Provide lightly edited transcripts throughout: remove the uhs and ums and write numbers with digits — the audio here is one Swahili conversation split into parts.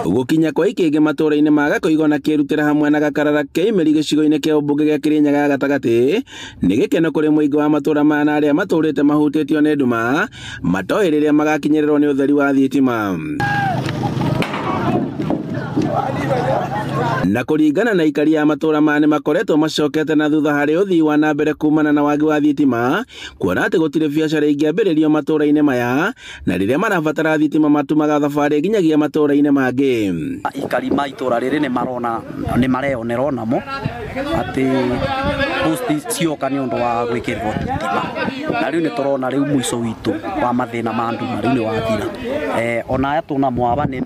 Gukinya kwa ikenge matura-ini ma Gakoigo na kirutira hamwe na Gakarara Keimeri gicigo-ini kia umbunge gia Kirinyaga gatagati ni gikeno kuri muingi wa matura mana aria maturite mahutitio ni nduma matoe riria magakinyirwo ni utheri wa thitima. Na kuringana na ikari ya matura mane makoretwo macokete na thutha hari uthii wa na mbere kumana na wagi wa thitima, kuona ati gutire biacara ingiambiririo matura-ini maya na riria marabatara thitima matumaga thabari nginyagia matura-ini mangi. Ikari ma itura riri ni marona ni mareonera namo ati posti cioka ni undu wa gwikirwo thitima, na riu ni turona riu mwico witu wa mathina ma nduma riu ni wathira. Ona aya tuna mwaba ni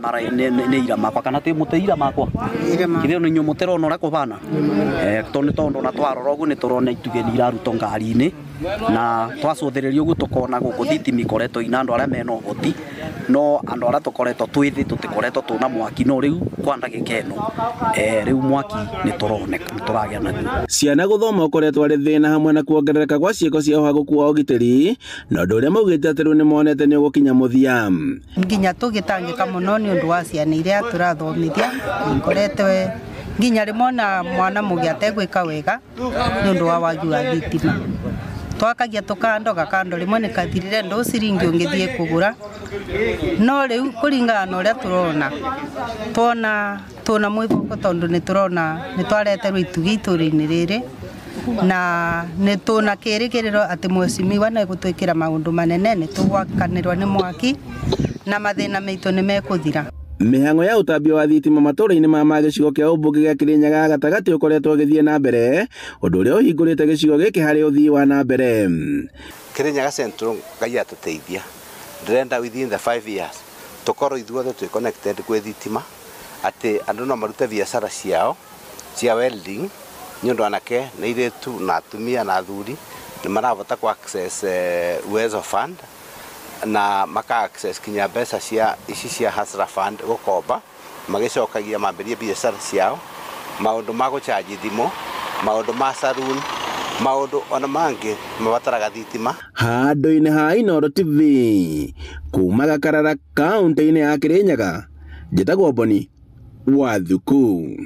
ira makwa kana ti muteira makwa kithio ni nyumutera onora kubana tondo na twarora ugu ni turona itugeni iraruto ngari-ini na twacothererio ugu tukona guku thitimi koreto ina andu aria mena uhoti no andu aria tukoretwo twithi tutikoretwo tuna mwaki no riu kwa ndagika ino riu mwaki ni turoneka ni turagia naguo. Ciana guthoma ukoretwo ari thina hamwe na kuongerereka kwa ciiko cia uhaguku wa ugitiri na undu uria maugite ati riu ni monete ni ugukinya muthia nginya tugitangika muno ni undu wa ciana iria turathomithia ngoretwe nginya rimwe na mwana mugi ategwika wega ni undu wa wagi wa thitima twakagia tukandoga kando rimwe ni kathirire ndo ciringi ungithie kugura no riu kuringana na uria tuona mwiboko tondu ni turona ni twareterwo itugi ituri-ini riri na ni tuna kirigiriro ati mwecimiwa na gutwikira maundu manene ni tugwakanirwa ni mwaki na mathina maitu ni mekuthira. Mihango ya utambio wa thitima matura-ini ma gicigo kia umbunge gia Kirinyaga gatagati ukoretwo ugithie na mbere undu uria uhingurite gicigo giki hari uthii wa na mbere. Kirinyaga Central Ngai atuteithia ndirenda within the 5 years tukorwo ithuothe twi connected kwi thitima ati andu no marute biacara ciao cia welding ni undu anake na iretu na atumia na athuri ni maravota ku access Uwezo Fund na maka access kinya mbeca cia ici cia Hustler Fund gukomba magicokagia mambirie biacara ciao maundu ma gucharge thimo maundu ma saloon maundu ona mangi mabataraga thitima. Handu-ini ha Inooro TV kuma Gakarara kaunti-ini ya Kirinyaga njitagwo Boni Wathuku.